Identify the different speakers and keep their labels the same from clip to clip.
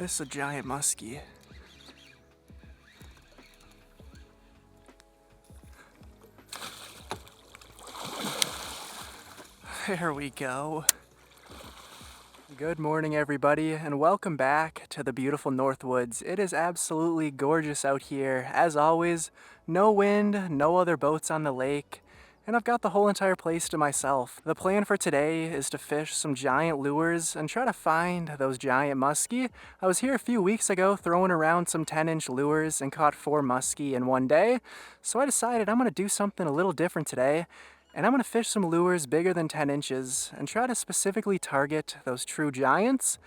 Speaker 1: This is a giant muskie. There we go. Good morning, everybody, and welcome back to the beautiful Northwoods. It is absolutely gorgeous out here. As always, no wind, no other boats on the lake, and I've got the whole entire place to myself. The plan for today is to fish some giant lures and try to find those giant muskie. I was here a few weeks ago throwing around some 10-inch lures and caught 4 muskie in one day, so I decided I'm going to do something a little different today. And I'm going to fish some lures bigger than 10 inches and try to specifically target those true giants.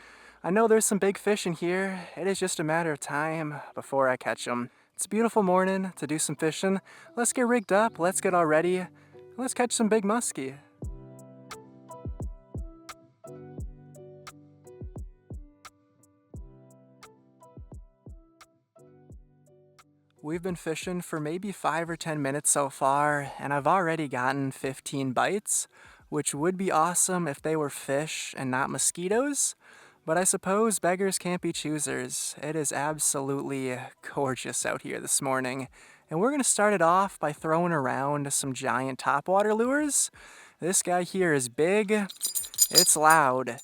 Speaker 1: I know there's some big fish in here. It is just a matter of time before I catch them. It's a beautiful morning to do some fishing. Let's get rigged up, let's get all ready, and let's catch some big muskie. We've been fishing for maybe 5 or 10 minutes so far, and I've already gotten 15 bites, which would be awesome if they were fish and not mosquitoes. But I suppose beggars can't be choosers. It is absolutely gorgeous out here this morning. And we're going to start it off by throwing around some giant topwater lures. This guy here is big, it's loud,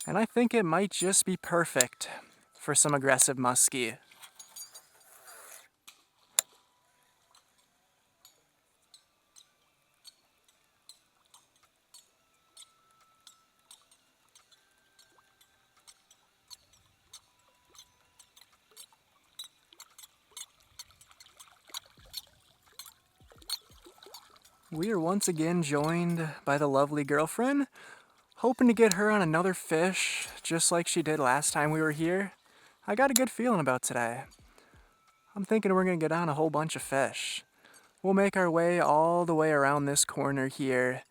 Speaker 1: and I think it might just be perfect for some aggressive muskie. We are once again joined by the lovely girlfriend, hoping to get her on another fish, just like she did last time we were here. I got a good feeling about today. I'm thinking we're gonna get on a whole bunch of fish. We'll make our way all the way around this corner here,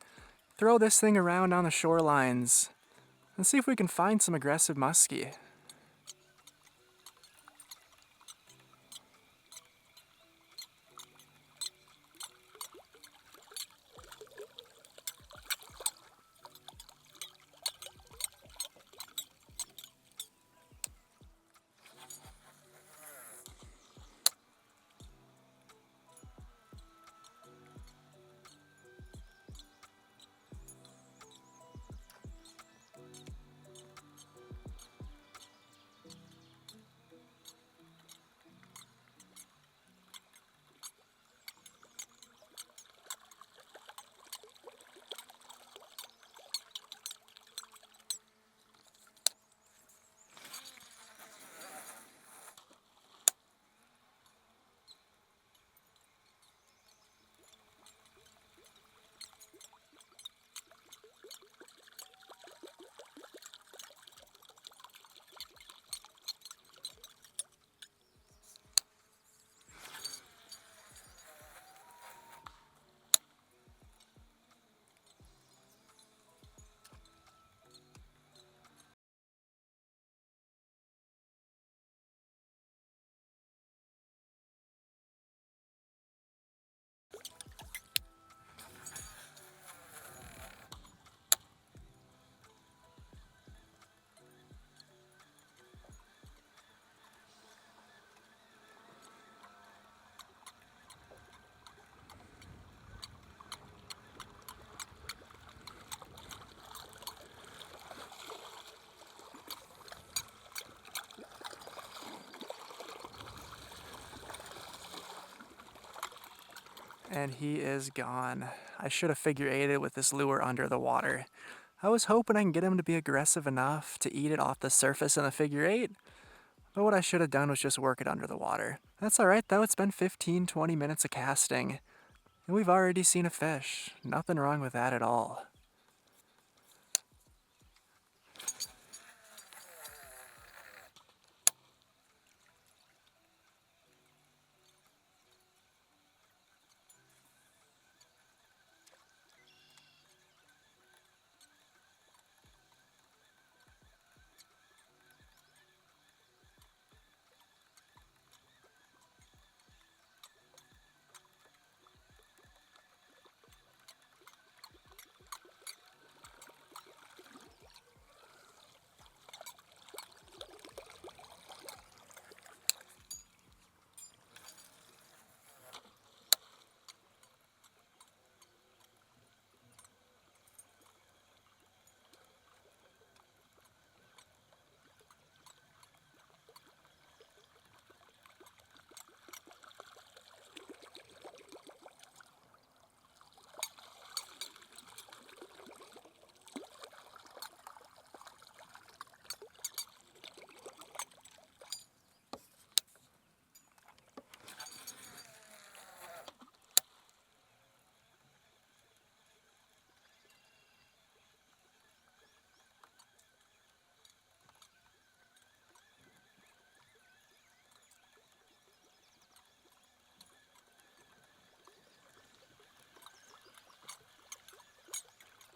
Speaker 1: throw this thing around on the shorelines, and see if we can find some aggressive muskie. And he is gone. I should have figure eighted with this lure under the water. I was hoping I can get him to be aggressive enough to eat it off the surface in the figure eight, but what I should have done was just work it under the water. That's alright though, it's been 15-20 minutes of casting, and we've already seen a fish. Nothing wrong with that at all.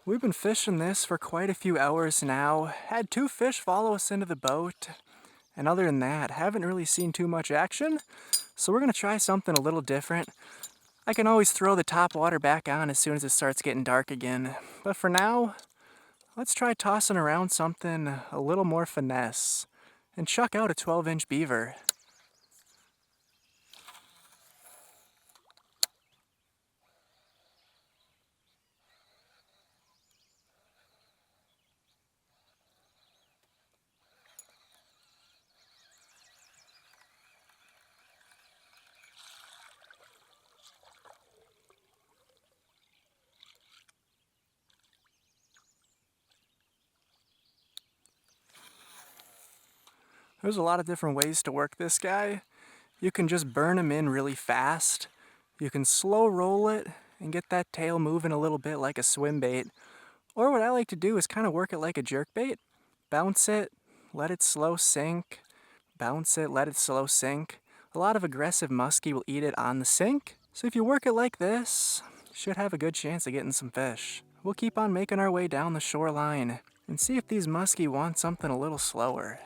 Speaker 1: We've been fishing this for quite a few hours now. Had 2 fish follow us into the boat. And other than that, haven't really seen too much action. So we're gonna try something a little different. I can always throw the top water back on as soon as it starts getting dark again. But for now, let's try tossing around something a little more finesse and chuck out a 12-inch beaver. There's a lot of different ways to work this guy. You can just burn him in really fast. You can slow roll it and get that tail moving a little bit like a swim bait. Or what I like to do is kind of work it like a jerk bait. Bounce it, let it slow sink. Bounce it, let it slow sink. A lot of aggressive muskie will eat it on the sink. So if you work it like this, you should have a good chance of getting some fish. We'll keep on making our way down the shoreline and see if these muskie want something a little slower.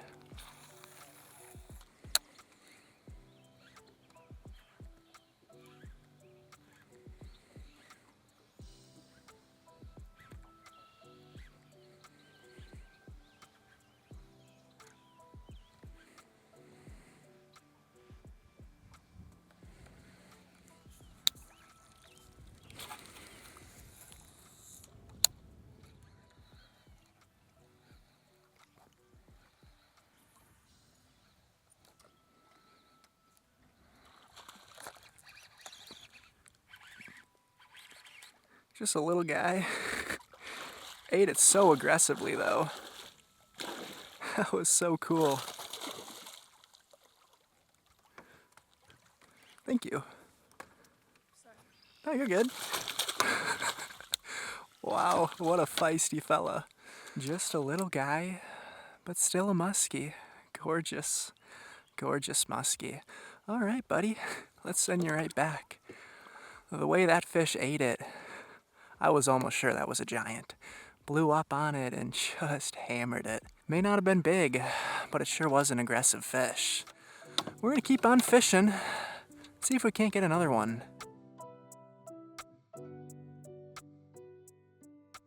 Speaker 1: Just a little guy. Ate it so aggressively though. That was so cool. Thank you. Oh, you're good. Wow, what a feisty fella. Just a little guy, but still a muskie. Gorgeous, gorgeous muskie. All right, buddy, let's send you right back. The way that fish ate it, I was almost sure that was a giant. Blew up on it and just hammered it. May not have been big, but it sure was an aggressive fish. We're gonna keep on fishing, see if we can't get another one.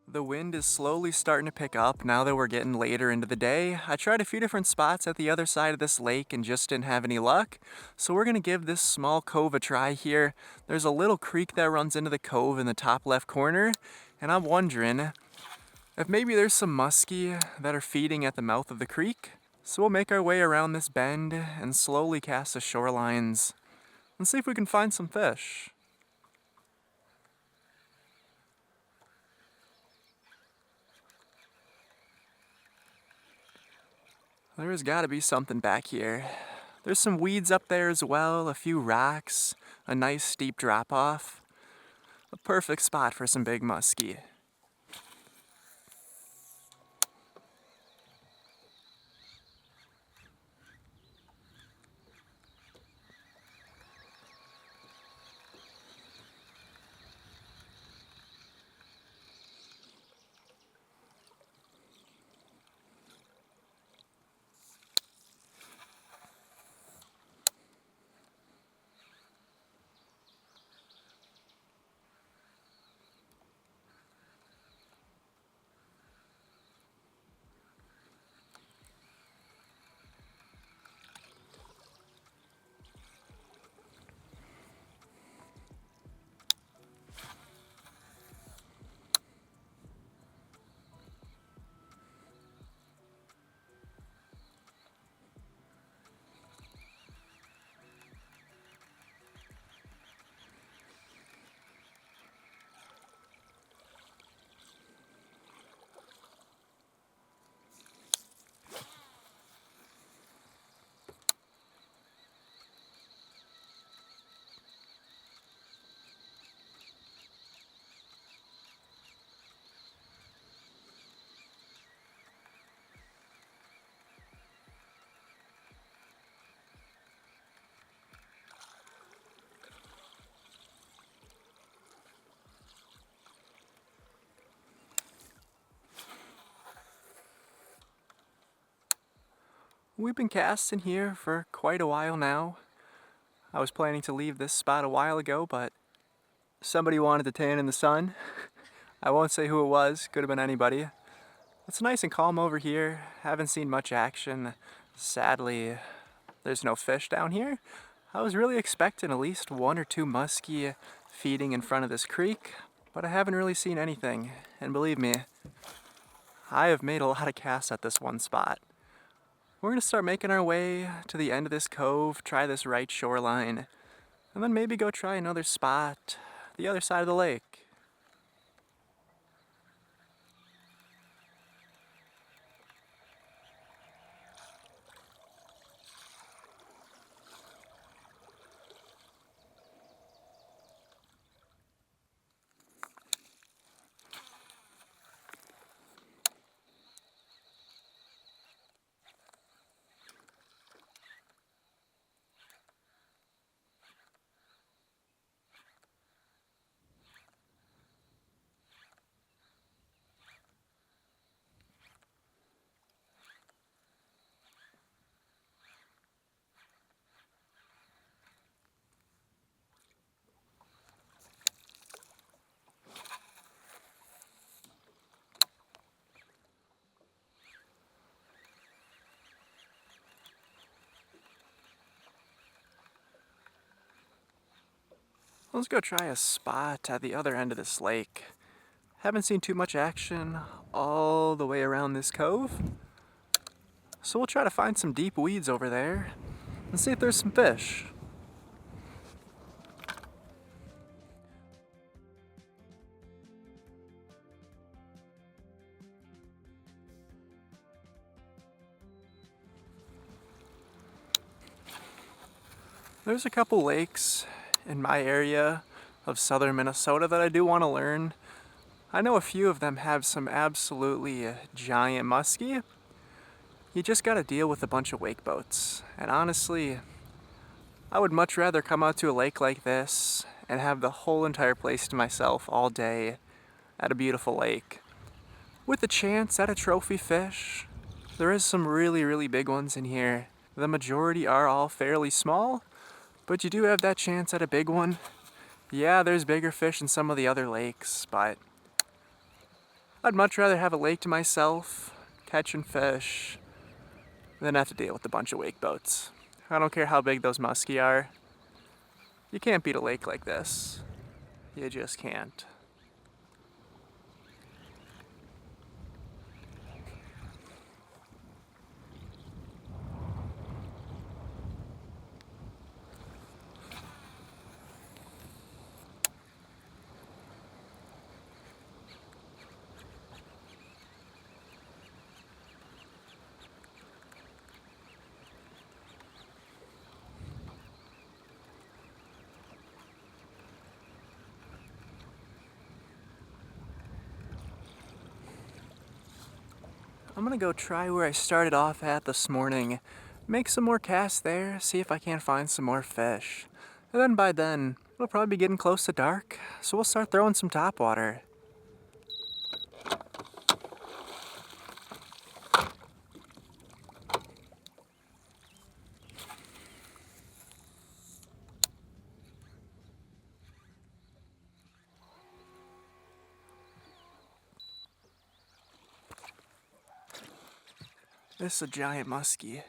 Speaker 1: The wind is slowly starting to pick up now that we're getting later into the day. I tried a few different spots at the other side of this lake and just didn't have any luck. So we're gonna give this small cove a try here. There's a little creek that runs into the cove in the top left corner, and I'm wondering if maybe there's some muskie that are feeding at the mouth of the creek. So we'll make our way around this bend and slowly cast the shorelines and see if we can find some fish. There's gotta be something back here. There's some weeds up there as well, a few rocks, a nice steep drop off. A perfect spot for some big muskie. We've been casting here for quite a while now. I was planning to leave this spot a while ago, but somebody wanted to tan in the sun. I won't say who it was, could have been anybody. It's nice and calm over here. Haven't seen much action. Sadly, there's no fish down here. I was really expecting at least one or two muskie feeding in front of this creek, but I haven't really seen anything. And believe me, I have made a lot of casts at this one spot. We're gonna start making our way to the end of this cove, try this right shoreline, and then maybe go try another spot the other side of the lake. Let's go try a spot at the other end of this lake. Haven't seen too much action all the way around this cove, so we'll try to find some deep weeds over there and see if there's some fish. There's a couple lakes in my area of southern Minnesota that I do want to learn. I know a few of them have some absolutely giant muskie. You just gotta deal with a bunch of wake boats. And honestly, I would much rather come out to a lake like this and have the whole entire place to myself all day at a beautiful lake. With a chance at a trophy fish. There is some really big ones in here. The majority are all fairly small, but you do have that chance at a big one. Yeah, there's bigger fish in some of the other lakes, but I'd much rather have a lake to myself, catching fish, than have to deal with a bunch of wake boats. I don't care how big those muskie are. You can't beat a lake like this. You just can't. I'm gonna go try where I started off at this morning, make some more casts there, see if I can't find some more fish. And then by then, it'll probably be getting close to dark, so we'll start throwing some topwater. This is a giant muskie.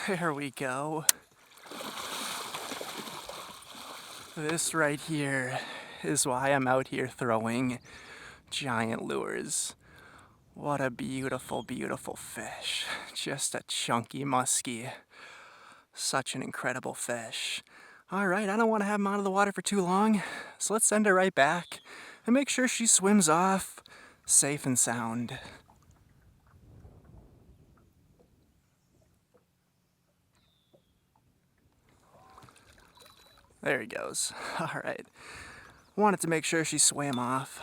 Speaker 1: There we go. This right here is why I'm out here throwing giant lures. What a beautiful fish. Just a chunky muskie. Such an incredible fish. Alright, I don't want to have him out of the water for too long, so let's send her right back and make sure she swims off safe and sound. There he goes. Alright. Wanted to make sure she swam off.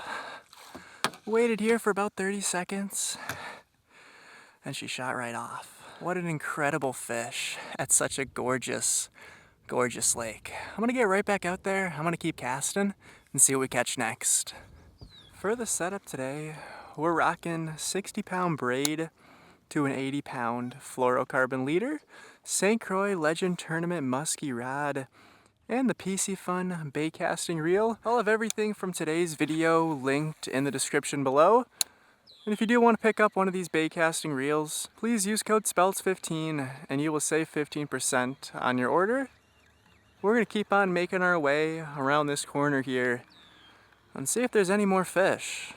Speaker 1: Waited here for about 30 seconds, and she shot right off. What an incredible fish at such a gorgeous Gorgeous lake. I'm gonna get right back out there. I'm gonna keep casting and see what we catch next. For the setup today, we're rocking 60-pound braid to an 80-pound fluorocarbon leader, St. Croix Legend Tournament musky rod, and the PC Fun bait casting reel. I'll have everything from today's video linked in the description below. And if you do want to pick up one of these bait casting reels, please use code SPELTS15 and you will save 15% on your order. We're going to keep on making our way around this corner here and see if there's any more fish.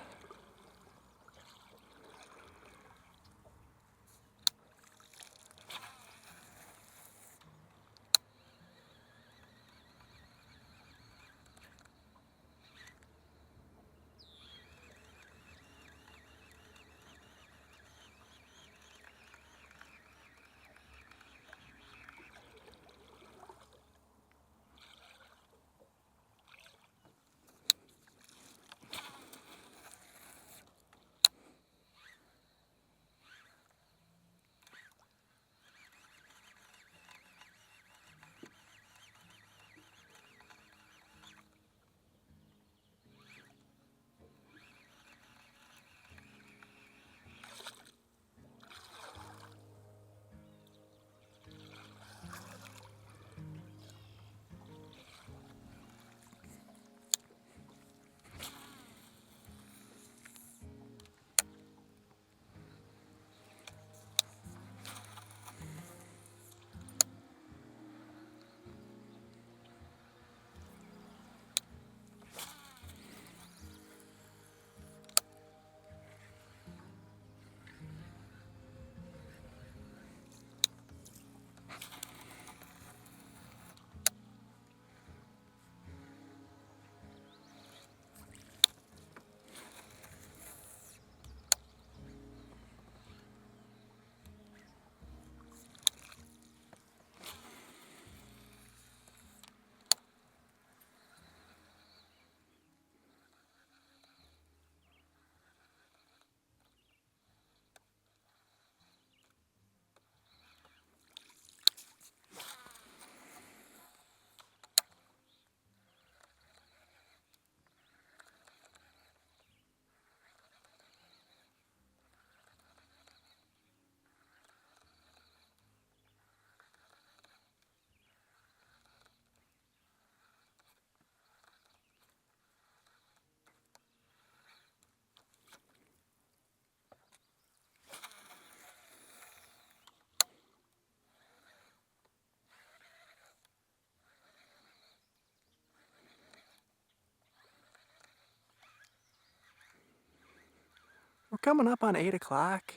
Speaker 1: We're coming up on 8 o'clock,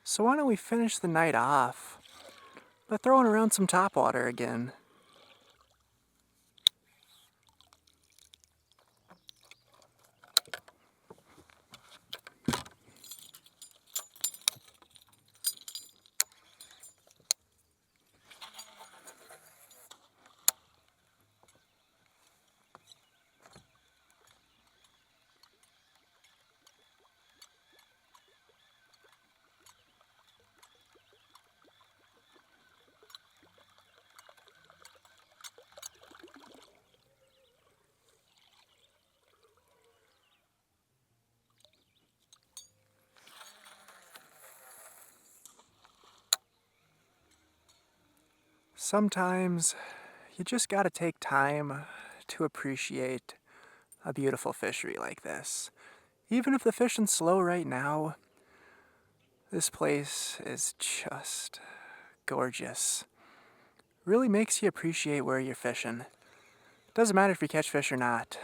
Speaker 1: so why don't we finish the night off by throwing around some topwater again. Sometimes you just gotta take time to appreciate a beautiful fishery like this. Even if the fishing's slow right now, this place is just gorgeous. Really makes you appreciate where you're fishing. Doesn't matter if you catch fish or not.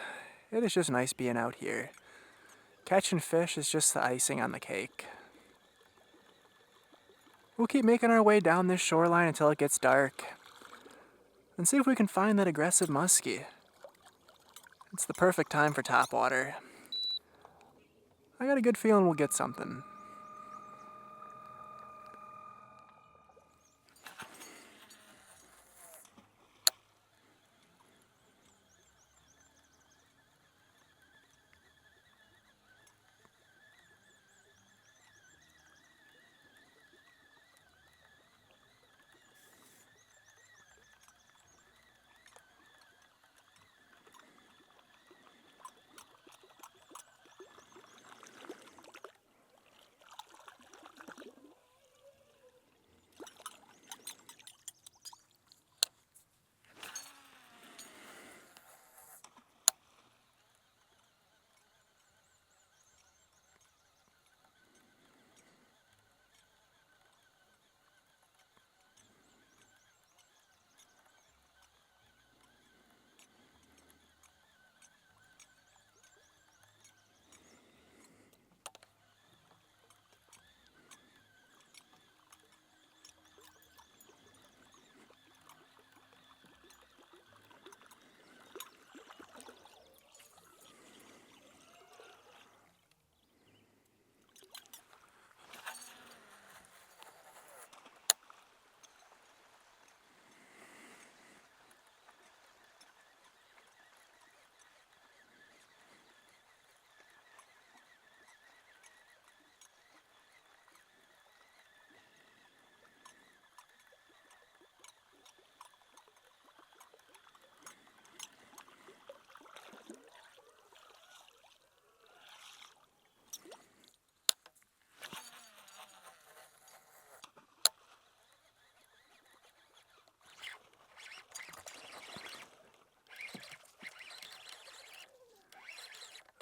Speaker 1: It is just nice being out here. Catching fish is just the icing on the cake. We'll keep making our way down this shoreline until it gets dark and see if we can find that aggressive muskie. It's the perfect time for topwater. I got a good feeling we'll get something.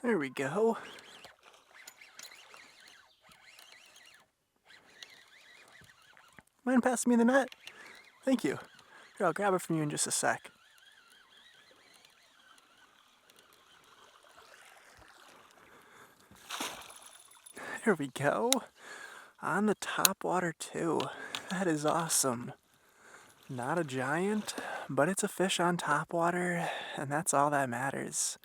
Speaker 1: There we go. Mind passing me the net? Thank you. Here, I'll grab it from you in just a sec. There we go. On the top water too. That is awesome. Not a giant, but it's a fish on top water, and that's all that matters.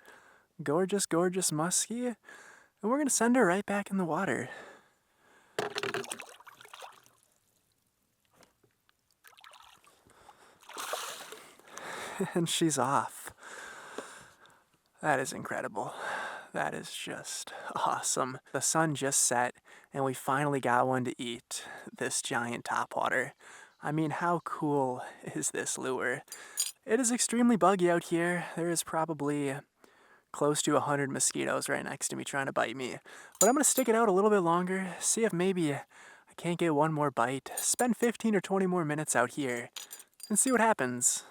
Speaker 1: Gorgeous, gorgeous muskie, and we're gonna send her right back in the water. And she's off. That is incredible. That is just awesome. The sun just set, and we finally got one to eat, this giant topwater. I mean, how cool is this lure? It is extremely buggy out here. There is probably close to 100 mosquitoes right next to me trying to bite me. But I'm gonna stick it out a little bit longer, see if maybe I can't get one more bite, spend 15 or 20 more minutes out here, and see what happens.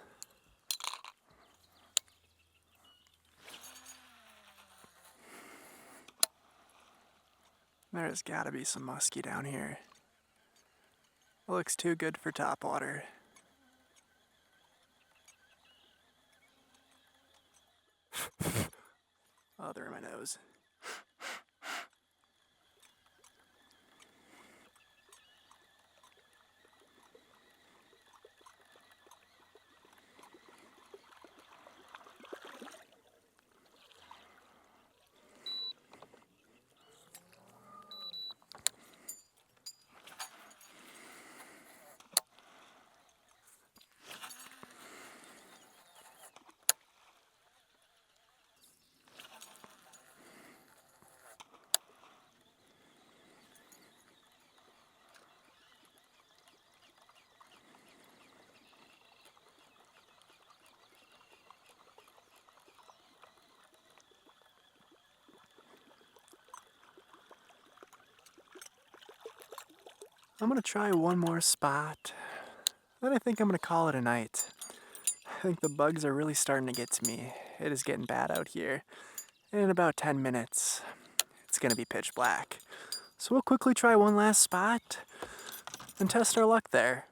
Speaker 1: There's gotta be some muskie down here. It looks too good for topwater. Oh, they're in my nose. I'm gonna try one more spot, then I think I'm gonna call it a night. I think the bugs are really starting to get to me. It is getting bad out here. And in about 10 minutes, it's gonna be pitch black. So we'll quickly try one last spot and test our luck there.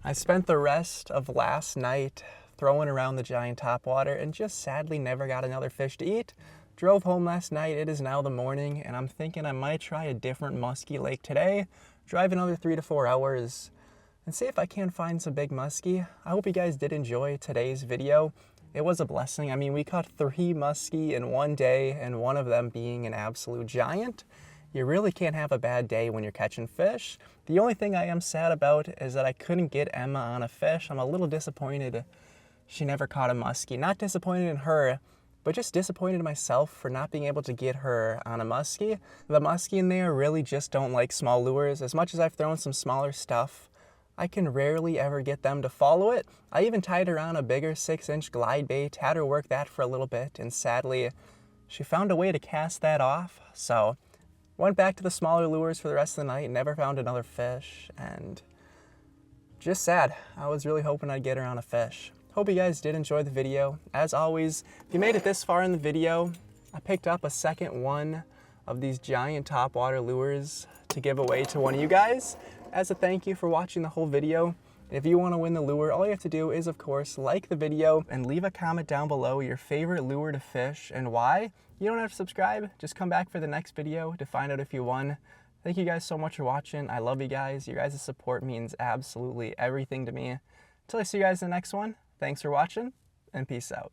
Speaker 1: I spent the rest of last night throwing around the giant topwater and just sadly never got another fish to eat. Drove home last night, it is now the morning, and I'm thinking I might try a different musky lake today, drive another 3 to 4 hours, and see if I can find some big musky. I hope you guys did enjoy today's video. It was a blessing. I mean, we caught 3 musky in one day, and one of them being an absolute giant. You really can't have a bad day when you're catching fish. The only thing I am sad about is that I couldn't get Emma on a fish. I'm a little disappointed she never caught a muskie. Not disappointed in her, but just disappointed in myself for not being able to get her on a muskie. The muskie in there really just don't like small lures. As much as I've thrown some smaller stuff, I can rarely ever get them to follow it. I even tied her on a bigger 6-inch glide bait, had her work that for a little bit, and sadly, she found a way to cast that off. So went back to the smaller lures for the rest of the night, never found another fish, and just sad. I was really hoping I'd get her on a fish. Hope you guys did enjoy the video. As always, if you made it this far in the video, I picked up a second one of these giant topwater lures to give away to one of you guys as a thank you for watching the whole video. If you want to win the lure, all you have to do is, of course, like the video and leave a comment down below your favorite lure to fish and why. You don't have to subscribe, just come back for the next video to find out if you won. Thank you guys so much for watching. I love you guys. Your guys' support means absolutely everything to me. Until I see you guys in the next one, thanks for watching, and peace out.